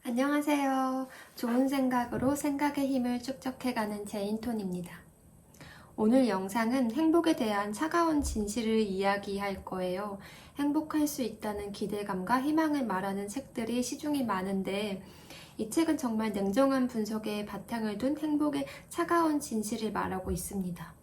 안녕하세요. 좋은 생각으로 생각의 힘을 축적해가는 제인톤입니다. 오늘 영상은 행복에 대한 차가운 진실을 이야기할 거예요. 행복할 수 있다는 기대감과 희망을 말하는 책들이 시중에 많은데 이 책은 정말 냉정한 분석에 바탕을 둔 행복의 차가운 진실을 말하고 있습니다.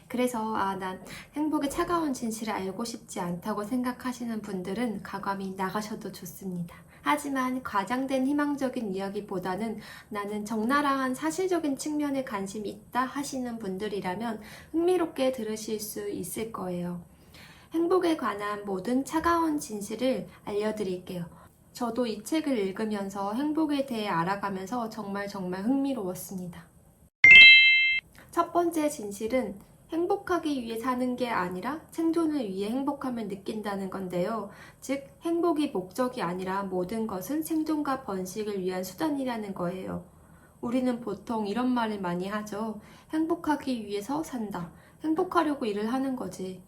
그래서 난 행복의 차가운 진실을 알고 싶지 않다고 생각하시는 분들은 과감히 나가셔도 좋습니다. 하지만 과장된 희망적인 이야기보다는 나는 적나라한 사실적인 측면에 관심이 있다 하시는 분들이라면 흥미롭게 들으실 수 있을 거예요. 행복에 관한 모든 차가운 진실을 알려드릴게요. 저도 이 책을 읽으면서 행복에 대해 알아가면서 정말 흥미로웠습니다. 첫 번째 진실은 행복하기 위해 사는 게 아니라 생존을 위해 행복함을 느낀다는 건데요. 즉, 행복이 목적이 아니라 모든 것은 생존과 번식을 위한 수단이라는 거예요. 우리는 보통 이런 말을 많이 하죠. 행복하기 위해서 산다. 행복하려고 일을 하는 거지.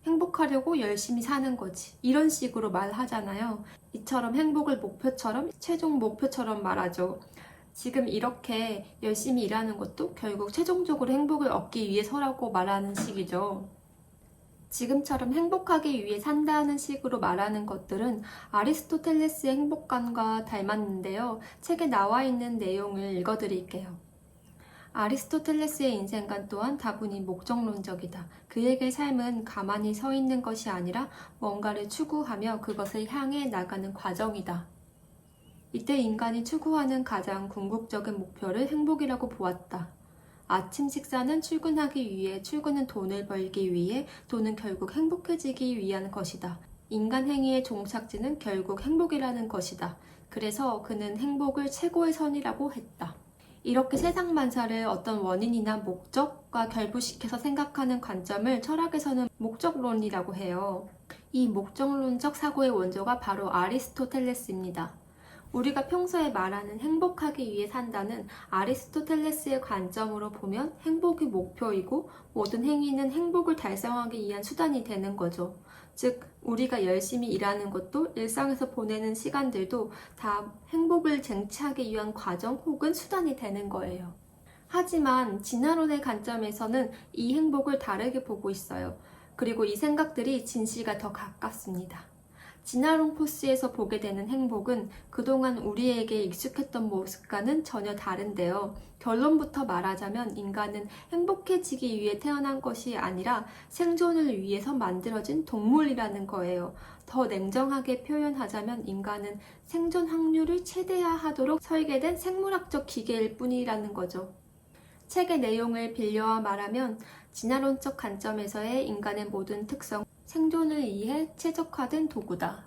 행복하려고 열심히 사는 거지. 이런 식으로 말하잖아요. 이처럼 행복을 목표처럼, 최종 목표처럼 말하죠. 지금 이렇게 열심히 일하는 것도 결국 최종적으로 행복을 얻기 위해서라고 말하는 식이죠. 지금처럼 행복하기 위해 산다는 식으로 말하는 것들은 아리스토텔레스의 행복관과 닮았는데요. 책에 나와 있는 내용을 읽어드릴게요. 아리스토텔레스의 인생관 또한 다분히 목적론적이다. 그에게 삶은 가만히 서 있는 것이 아니라 뭔가를 추구하며 그것을 향해 나가는 과정이다. 이때 인간이 추구하는 가장 궁극적인 목표를 행복이라고 보았다. 아침 식사는 출근하기 위해, 출근은 돈을 벌기 위해, 돈은 결국 행복해지기 위한 것이다. 인간 행위의 종착지는 결국 행복이라는 것이다. 그래서 그는 행복을 최고의 선이라고 했다. 이렇게 세상 만사를 어떤 원인이나 목적과 결부시켜서 생각하는 관점을 철학에서는 목적론이라고 해요. 이 목적론적 사고의 원조가 바로 아리스토텔레스입니다. 우리가 평소에 말하는 행복하기 위해 산다는 아리스토텔레스의 관점으로 보면 행복이 목표이고 모든 행위는 행복을 달성하기 위한 수단이 되는 거죠. 즉, 우리가 열심히 일하는 것도 일상에서 보내는 시간들도 다 행복을 쟁취하기 위한 과정 혹은 수단이 되는 거예요. 하지만 진화론의 관점에서는 이 행복을 다르게 보고 있어요. 그리고 이 생각들이 진실과 더 가깝습니다. 진화론 코스에서 보게 되는 행복은 그동안 우리에게 익숙했던 모습과는 전혀 다른데요. 결론부터 말하자면 인간은 행복해지기 위해 태어난 것이 아니라 생존을 위해서 만들어진 동물이라는 거예요. 더 냉정하게 표현하자면 인간은 생존 확률을 최대화하도록 설계된 생물학적 기계일 뿐이라는 거죠. 책의 내용을 빌려와 말하면 진화론적 관점에서의 인간의 모든 특성, 생존을 위해 최적화된 도구다.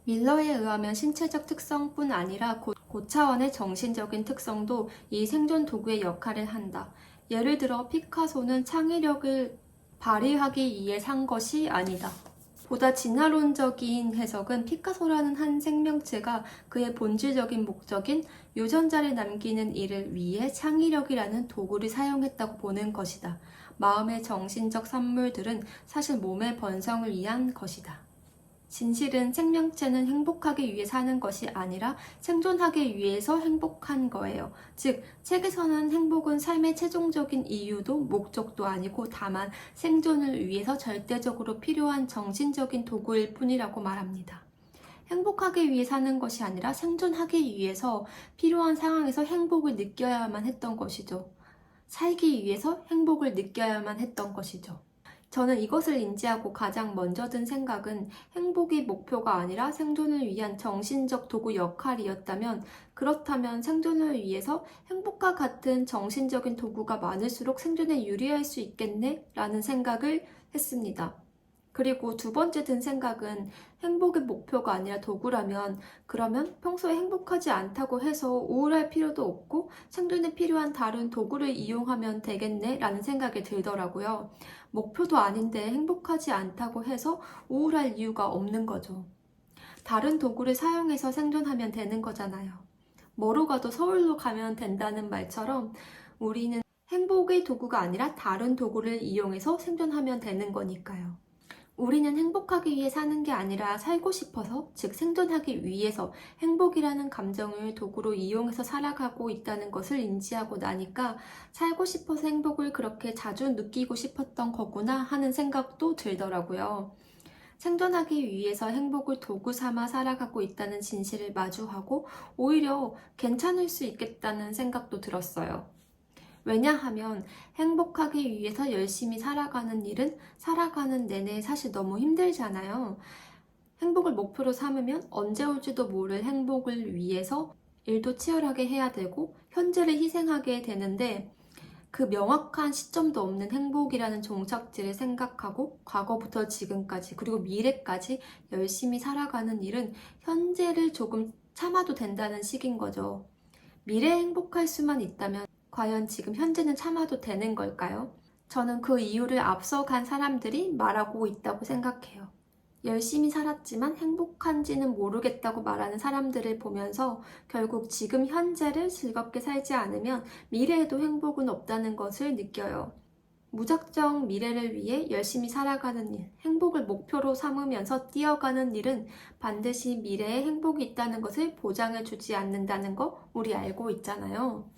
밀러에 의하면 신체적 특성뿐 아니라 고차원의 정신적인 특성도 이 생존 도구의 역할을 한다. 예를 들어 피카소는 창의력을 발휘하기 위해 산 것이 아니다. 보다 진화론적인 해석은 피카소라는 한 생명체가 그의 본질적인 목적인 유전자를 남기는 일을 위해 창의력이라는 도구를 사용했다고 보는 것이다. 마음의 정신적 산물들은 사실 몸의 번성을 위한 것이다. 진실은 생명체는 행복하기 위해 사는 것이 아니라 생존하기 위해서 행복한 거예요. 즉, 책에서는 행복은 삶의 최종적인 이유도 목적도 아니고 다만 생존을 위해서 절대적으로 필요한 정신적인 도구일 뿐이라고 말합니다. 행복하기 위해 사는 것이 아니라 생존하기 위해서 필요한 상황에서 행복을 느껴야만 했던 것이죠. 살기 위해서 행복을 느껴야만 했던 것이죠. 저는 이것을 인지하고 가장 먼저 든 생각은 행복이 목표가 아니라 생존을 위한 정신적 도구 역할이었다면 그렇다면 생존을 위해서 행복과 같은 정신적인 도구가 많을수록 생존에 유리할 수 있겠네? 라는 생각을 했습니다. 그리고 두 번째 든 생각은 행복의 목표가 아니라 도구라면 그러면 평소에 행복하지 않다고 해서 우울할 필요도 없고 생존에 필요한 다른 도구를 이용하면 되겠네? 라는 생각이 들더라고요. 목표도 아닌데 행복하지 않다고 해서 우울할 이유가 없는 거죠. 다른 도구를 사용해서 생존하면 되는 거잖아요. 뭐로 가도 서울로 가면 된다는 말처럼 우리는 행복의 도구가 아니라 다른 도구를 이용해서 생존하면 되는 거니까요. 우리는 행복하기 위해 사는 게 아니라 살고 싶어서, 즉 생존하기 위해서 행복이라는 감정을 도구로 이용해서 살아가고 있다는 것을 인지하고 나니까 살고 싶어서 행복을 그렇게 자주 느끼고 싶었던 거구나 하는 생각도 들더라고요. 생존하기 위해서 행복을 도구 삼아 살아가고 있다는 진실을 마주하고 오히려 괜찮을 수 있겠다는 생각도 들었어요. 왜냐하면 행복하기 위해서 열심히 살아가는 일은 살아가는 내내 사실 너무 힘들잖아요. 행복을 목표로 삼으면 언제 올지도 모를 행복을 위해서 일도 치열하게 해야 되고 현재를 희생하게 되는데, 그 명확한 시점도 없는 행복이라는 종착지를 생각하고 과거부터 지금까지 그리고 미래까지 열심히 살아가는 일은 현재를 조금 참아도 된다는 식인 거죠. 미래에 행복할 수만 있다면 과연 지금 현재는 참아도 되는 걸까요? 저는 그 이유를 앞서간 사람들이 말하고 있다고 생각해요. 열심히 살았지만 행복한지는 모르겠다고 말하는 사람들을 보면서 결국 지금 현재를 즐겁게 살지 않으면 미래에도 행복은 없다는 것을 느껴요. 무작정 미래를 위해 열심히 살아가는 일, 행복을 목표로 삼으면서 뛰어가는 일은 반드시 미래에 행복이 있다는 것을 보장해 주지 않는다는 거 우리 알고 있잖아요.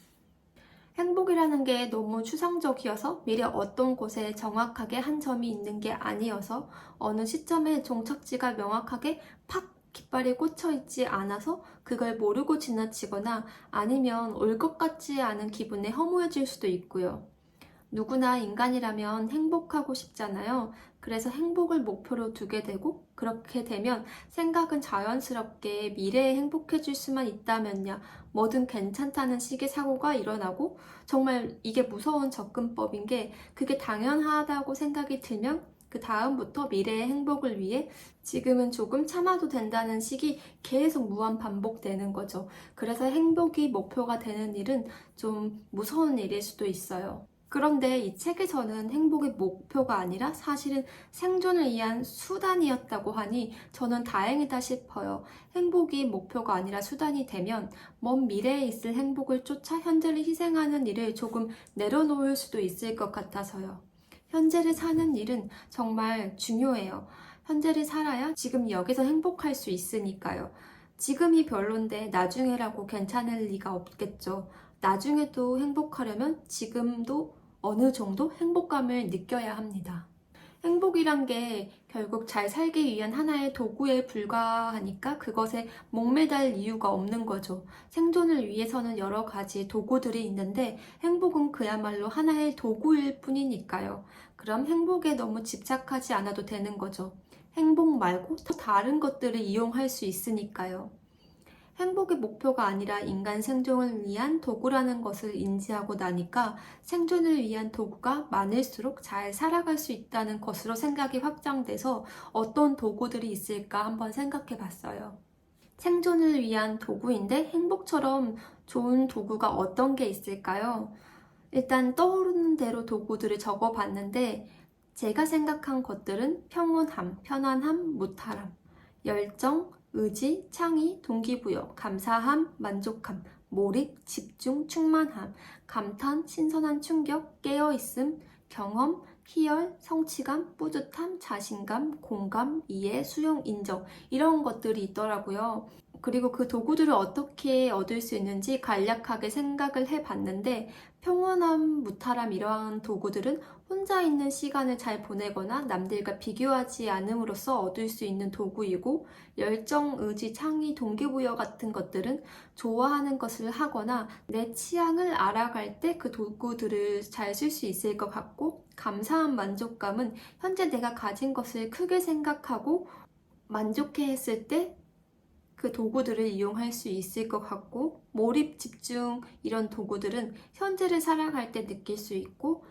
행복이라는 게 너무 추상적이어서 미래 어떤 곳에 정확하게 한 점이 있는 게 아니어서 어느 시점에 종착지가 명확하게 팍 깃발이 꽂혀 있지 않아서 그걸 모르고 지나치거나 아니면 올 것 같지 않은 기분에 허무해질 수도 있고요. 누구나 인간이라면 행복하고 싶잖아요. 그래서 행복을 목표로 두게 되고 그렇게 되면 생각은 자연스럽게 미래에 행복해질 수만 있다면야 뭐든 괜찮다는 식의 사고가 일어나고, 정말 이게 무서운 접근법인 게 그게 당연하다고 생각이 들면 그 다음부터 미래의 행복을 위해 지금은 조금 참아도 된다는 식이 계속 무한 반복되는 거죠. 그래서 행복이 목표가 되는 일은 좀 무서운 일일 수도 있어요. 그런데 이 책에서는 행복의 목표가 아니라 사실은 생존을 위한 수단이었다고 하니 저는 다행이다 싶어요. 행복이 목표가 아니라 수단이 되면 먼 미래에 있을 행복을 쫓아 현재를 희생하는 일을 조금 내려놓을 수도 있을 것 같아서요. 현재를 사는 일은 정말 중요해요. 현재를 살아야 지금 여기서 행복할 수 있으니까요. 지금이 별론데 나중에라고 괜찮을 리가 없겠죠. 나중에도 행복하려면 지금도 어느 정도 행복감을 느껴야 합니다. 행복이란 게 결국 잘 살기 위한 하나의 도구에 불과하니까 그것에 목매달 이유가 없는 거죠. 생존을 위해서는 여러 가지 도구들이 있는데 행복은 그야말로 하나의 도구일 뿐이니까요. 그럼 행복에 너무 집착하지 않아도 되는 거죠. 행복 말고 또 다른 것들을 이용할 수 있으니까요. 행복의 목표가 아니라 인간 생존을 위한 도구라는 것을 인지하고 나니까 생존을 위한 도구가 많을수록 잘 살아갈 수 있다는 것으로 생각이 확장돼서 어떤 도구들이 있을까 한번 생각해 봤어요. 생존을 위한 도구인데 행복처럼 좋은 도구가 어떤 게 있을까요? 일단 떠오르는 대로 도구들을 적어 봤는데 제가 생각한 것들은 평온함, 편안함, 무탈함, 열정, 의지, 창의, 동기부여, 감사함, 만족함, 몰입, 집중, 충만함, 감탄, 신선한 충격, 깨어있음, 경험, 희열, 성취감, 뿌듯함, 자신감, 공감, 이해, 수용, 인정, 이런 것들이 있더라고요. 그리고 그 도구들을 어떻게 얻을 수 있는지 간략하게 생각을 해봤는데, 평온함, 무탈함 이러한 도구들은 혼자 있는 시간을 잘 보내거나 남들과 비교하지 않음으로써 얻을 수 있는 도구이고, 열정, 의지, 창의, 동기부여 같은 것들은 좋아하는 것을 하거나 내 취향을 알아갈 때 그 도구들을 잘 쓸 수 있을 것 같고, 감사한 만족감은 현재 내가 가진 것을 크게 생각하고 만족해 했을 때 그 도구들을 이용할 수 있을 것 같고, 몰입, 집중 이런 도구들은 현재를 살아갈 때 느낄 수 있고,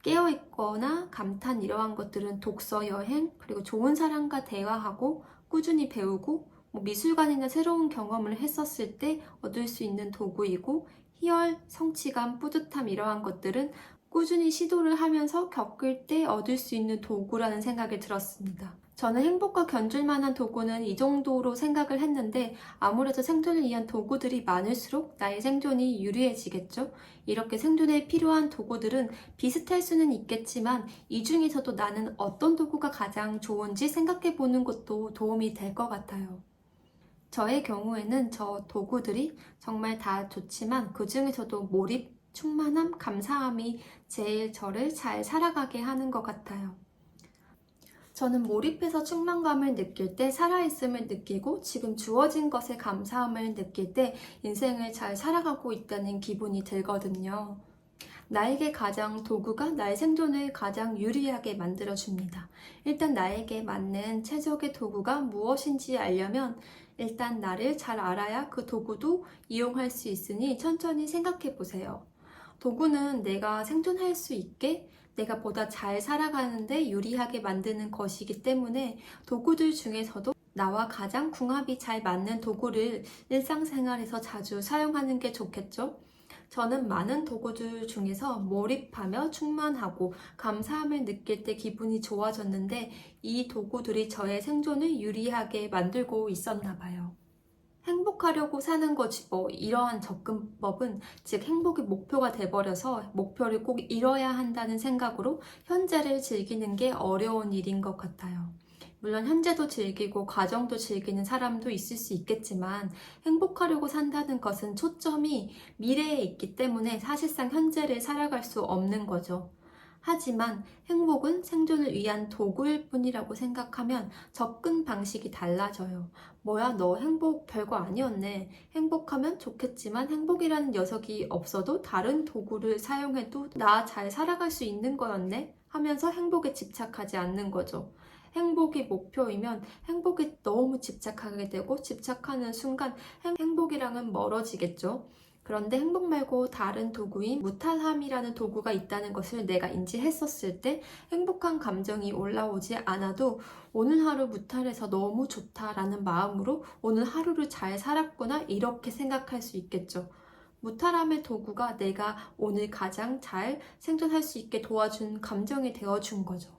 깨어있거나 감탄 이러한 것들은 독서, 여행, 그리고 좋은 사람과 대화하고 꾸준히 배우고 미술관이나 새로운 경험을 했었을 때 얻을 수 있는 도구이고, 희열, 성취감, 뿌듯함 이러한 것들은 꾸준히 시도를 하면서 겪을 때 얻을 수 있는 도구라는 생각이 들었습니다. 저는 행복과 견줄 만한 도구는 이 정도로 생각을 했는데 아무래도 생존을 위한 도구들이 많을수록 나의 생존이 유리해지겠죠? 이렇게 생존에 필요한 도구들은 비슷할 수는 있겠지만 이 중에서도 나는 어떤 도구가 가장 좋은지 생각해 보는 것도 도움이 될 것 같아요. 저의 경우에는 저 도구들이 정말 다 좋지만 그 중에서도 몰입, 충만함, 감사함이 제일 저를 잘 살아가게 하는 것 같아요. 저는 몰입해서 충만감을 느낄 때 살아있음을 느끼고 지금 주어진 것에 감사함을 느낄 때 인생을 잘 살아가고 있다는 기분이 들거든요. 나에게 가장 도구가 나의 생존을 가장 유리하게 만들어줍니다. 일단 나에게 맞는 최적의 도구가 무엇인지 알려면 일단 나를 잘 알아야 그 도구도 이용할 수 있으니 천천히 생각해 보세요. 도구는 내가 생존할 수 있게 내가 보다 잘 살아가는데 유리하게 만드는 것이기 때문에 도구들 중에서도 나와 가장 궁합이 잘 맞는 도구를 일상생활에서 자주 사용하는 게 좋겠죠? 저는 많은 도구들 중에서 몰입하며 충만하고 감사함을 느낄 때 기분이 좋아졌는데 이 도구들이 저의 생존을 유리하게 만들고 있었나 봐요. 행복하려고 사는 거지 뭐 이러한 접근법은 즉 행복이 목표가 돼버려서 목표를 꼭 이뤄야 한다는 생각으로 현재를 즐기는 게 어려운 일인 것 같아요. 물론 현재도 즐기고 과정도 즐기는 사람도 있을 수 있겠지만 행복하려고 산다는 것은 초점이 미래에 있기 때문에 사실상 현재를 살아갈 수 없는 거죠. 하지만 행복은 생존을 위한 도구일 뿐이라고 생각하면 접근 방식이 달라져요. 뭐야, 너 행복 별거 아니었네. 행복하면 좋겠지만 행복이라는 녀석이 없어도 다른 도구를 사용해도 나 잘 살아갈 수 있는 거였네? 하면서 행복에 집착하지 않는 거죠. 행복이 목표이면 행복에 너무 집착하게 되고 집착하는 순간 행복이랑은 멀어지겠죠. 그런데 행복 말고 다른 도구인 무탈함이라는 도구가 있다는 것을 내가 인지했었을 때 행복한 감정이 올라오지 않아도 오늘 하루 무탈해서 너무 좋다라는 마음으로 오늘 하루를 잘 살았구나 이렇게 생각할 수 있겠죠. 무탈함의 도구가 내가 오늘 가장 잘 생존할 수 있게 도와준 감정이 되어준 거죠.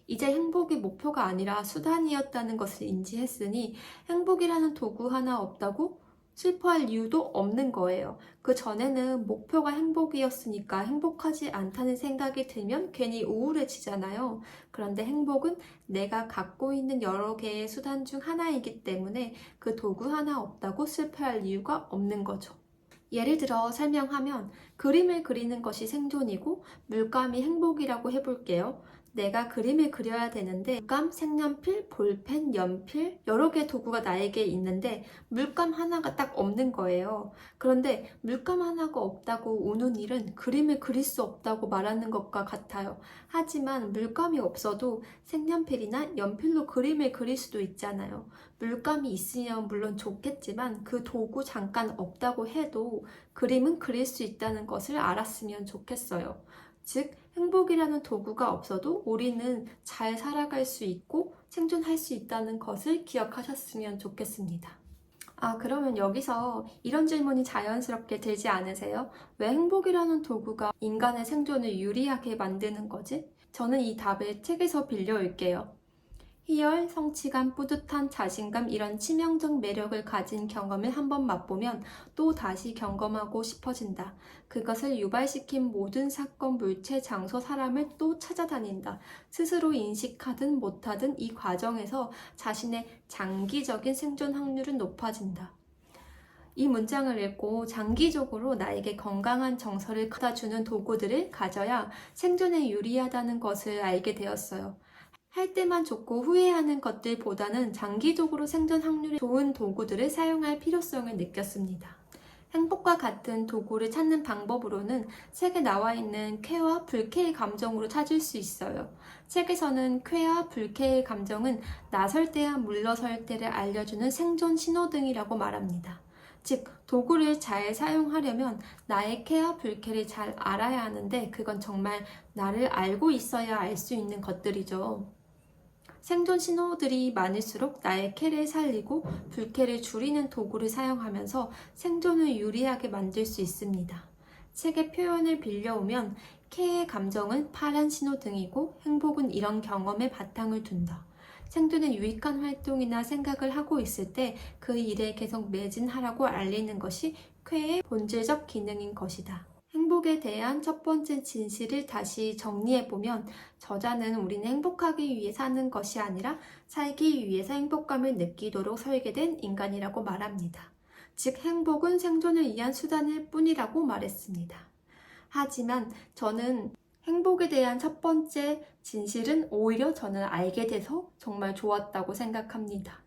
이제 행복이 목표가 아니라 수단이었다는 것을 인지했으니 행복이라는 도구 하나 없다고 슬퍼할 이유도 없는 거예요. 그 전에는 목표가 행복이었으니까 행복하지 않다는 생각이 들면 괜히 우울해지잖아요. 그런데 행복은 내가 갖고 있는 여러 개의 수단 중 하나이기 때문에 그 도구 하나 없다고 슬퍼할 이유가 없는 거죠. 예를 들어 설명하면 그림을 그리는 것이 생존이고 물감이 행복이라고 해볼게요. 내가 그림을 그려야 되는데 물감, 색연필, 볼펜, 연필 여러 개의 도구가 나에게 있는데 물감 하나가 딱 없는 거예요. 그런데 물감 하나가 없다고 우는 일은 그림을 그릴 수 없다고 말하는 것과 같아요. 하지만 물감이 없어도 색연필이나 연필로 그림을 그릴 수도 있잖아요. 물감이 있으면 물론 좋겠지만 그 도구 잠깐 없다고 해도 그림은 그릴 수 있다는 것을 알았으면 좋겠어요. 즉, 행복이라는 도구가 없어도 우리는 잘 살아갈 수 있고 생존할 수 있다는 것을 기억하셨으면 좋겠습니다. 그러면 여기서 이런 질문이 자연스럽게 들지 않으세요? 왜 행복이라는 도구가 인간의 생존을 유리하게 만드는 거지? 저는 이 답을 책에서 빌려올게요. 희열, 성취감, 뿌듯한 자신감 이런 치명적 매력을 가진 경험을 한번 맛보면 또 다시 경험하고 싶어진다. 그것을 유발시킨 모든 사건, 물체, 장소, 사람을 또 찾아다닌다. 스스로 인식하든 못하든 이 과정에서 자신의 장기적인 생존 확률은 높아진다. 이 문장을 읽고 장기적으로 나에게 건강한 정서를 갖다주는 도구들을 가져야 생존에 유리하다는 것을 알게 되었어요. 할 때만 좋고 후회하는 것들보다는 장기적으로 생존 확률이 좋은 도구들을 사용할 필요성을 느꼈습니다. 행복과 같은 도구를 찾는 방법으로는 책에 나와 있는 쾌와 불쾌의 감정으로 찾을 수 있어요. 책에서는 쾌와 불쾌의 감정은 나설 때와 물러설 때를 알려주는 생존 신호등이라고 말합니다. 즉, 도구를 잘 사용하려면 나의 쾌와 불쾌를 잘 알아야 하는데 그건 정말 나를 알고 있어야 알 수 있는 것들이죠. 생존 신호들이 많을수록 나의 쾌를 살리고 불쾌를 줄이는 도구를 사용하면서 생존을 유리하게 만들 수 있습니다. 책의 표현을 빌려오면 쾌의 감정은 파란 신호등이고 행복은 이런 경험에 바탕을 둔다. 생존에 유익한 활동이나 생각을 하고 있을 때 그 일에 계속 매진하라고 알리는 것이 쾌의 본질적 기능인 것이다. 행복에 대한 첫 번째 진실을 다시 정리해보면 저자는 우리는 행복하기 위해 사는 것이 아니라 살기 위해서 행복감을 느끼도록 설계된 인간이라고 말합니다. 즉 행복은 생존을 위한 수단일 뿐이라고 말했습니다. 하지만 저는 행복에 대한 첫 번째 진실은 오히려 저는 알게 돼서 정말 좋았다고 생각합니다.